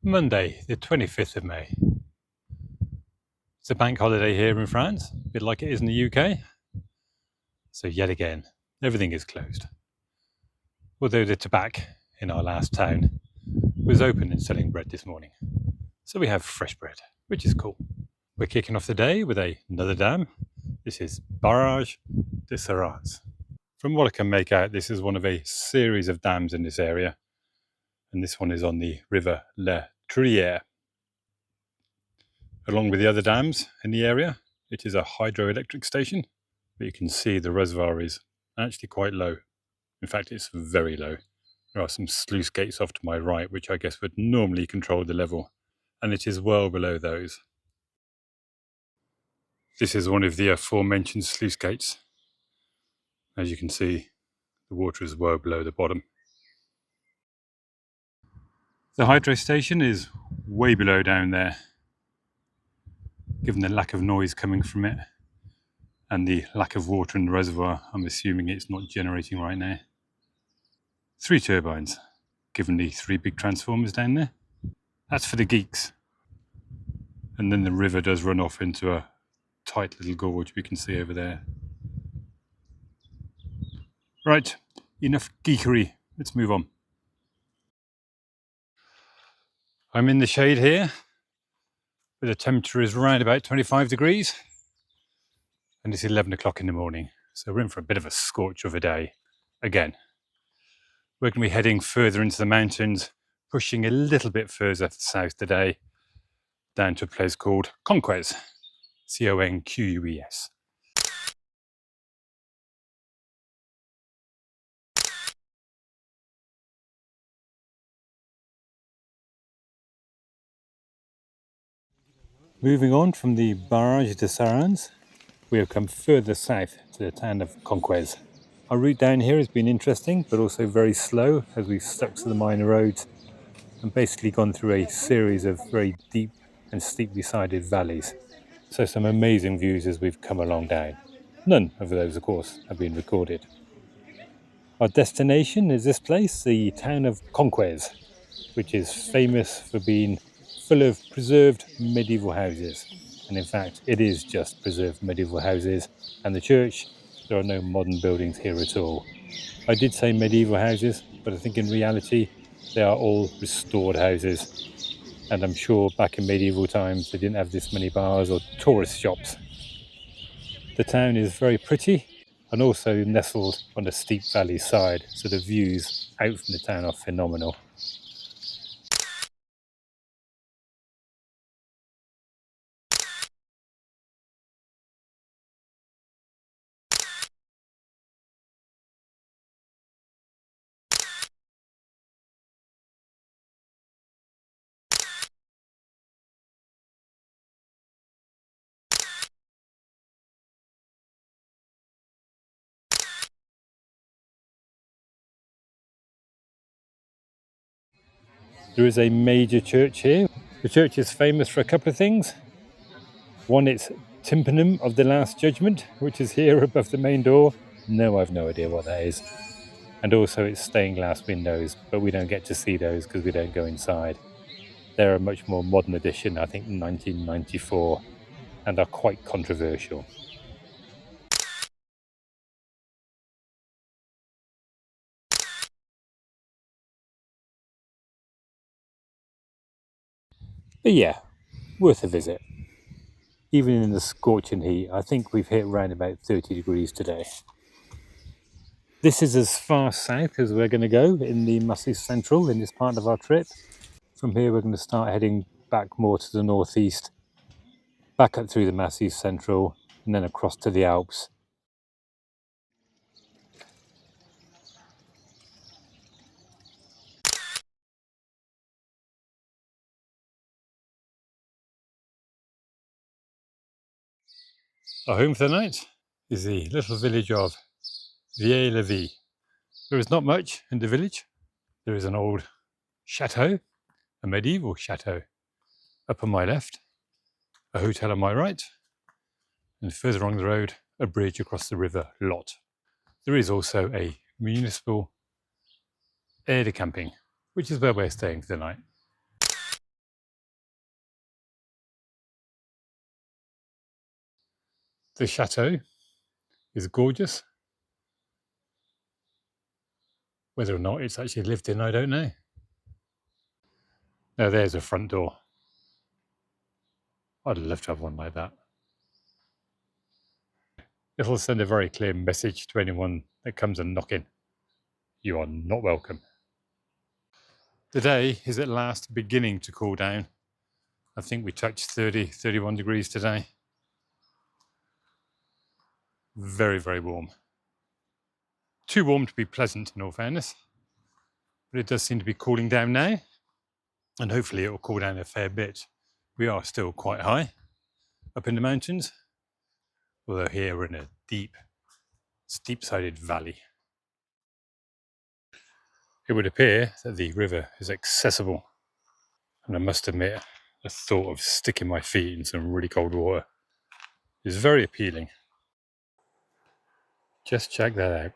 Monday, the 25th of May. It's a bank holiday here in France, a bit like it is in the UK. So yet again, everything is closed. Although the tobacco in our last town was open and selling bread this morning. So we have fresh bread, which is cool. We're kicking off the day with another dam. This is Barrage de Sarraz. From what I can make out, this is one of a series of dams in this area. And this one is on the river La Truyère. Along with the other dams in the area, it is a hydroelectric station, but you can see the reservoir is actually quite low. In fact, it's very low. There are some sluice gates off to my right, which I guess would normally control the level, and it is well below those. This is one of the aforementioned sluice gates. As you can see, the water is well below the bottom. The hydro station is way below down there. Given the lack of noise coming from it and the lack of water in the reservoir, I'm assuming it's not generating right now. 3 turbines, given the 3 big transformers down there. That's for the geeks. And then the river does run off into a tight little gorge we can see over there. Right, enough geekery. Let's move on. I'm in the shade here, where the temperature is around about 25 degrees. And it's 11 o'clock in the morning. So we're in for a bit of a scorch of a day again. We're going to be heading further into the mountains, pushing a little bit further south today, down to a place called Conques, Conques. Moving on from the Barrage de Sarraz, we have come further south to the town of Conques. Our route down here has been interesting, but also very slow as we've stuck to the minor roads and basically gone through a series of very deep and steeply sided valleys. So some amazing views as we've come along down. None of those, of course, have been recorded. Our destination is this place, the town of Conques, which is famous for being full of preserved medieval houses. And in fact, it is just preserved medieval houses. And the church, there are no modern buildings here at all. I did say medieval houses, but I think in reality, they are all restored houses. And I'm sure back in medieval times, they didn't have this many bars or tourist shops. The town is very pretty and also nestled on a steep valley side. So the views out from the town are phenomenal. There is a major church here. The church is famous for a couple of things. One, its tympanum of the Last Judgment, which is here above the main door. No, I've no idea what that is. And also its stained glass windows, but we don't get to see those because we don't go inside. They're a much more modern edition, I think 1994, and are quite controversial. But yeah, worth a visit. Even in the scorching heat, I think we've hit around about 30 degrees today. This is as far south as we're going to go in the Massif Central in this part of our trip. From here we're going to start heading back more to the northeast, back up through the Massif Central and then across to the Alps. Our home for the night is the little village of Vieillevie. There is not much in the village. There is an old chateau, a medieval chateau, up on my left, a hotel on my right, and further along the road, a bridge across the river Lot. There is also a municipal Aire de Camping, which is where we're staying for the night. The chateau is gorgeous. Whether or not it's actually lived in, I don't know. Now there's a front door. I'd love to have one like that. It'll send a very clear message to anyone that comes and knock in. You are not welcome. The day is at last beginning to cool down. I think we touched 30, 31 degrees today. Very, very warm. Too warm to be pleasant, in all fairness. But it does seem to be cooling down now. And hopefully it will cool down a fair bit. We are still quite high up in the mountains. Although here we're in a deep, steep-sided valley. It would appear that the river is accessible. And I must admit, the thought of sticking my feet in some really cold water is very appealing. Just check that out.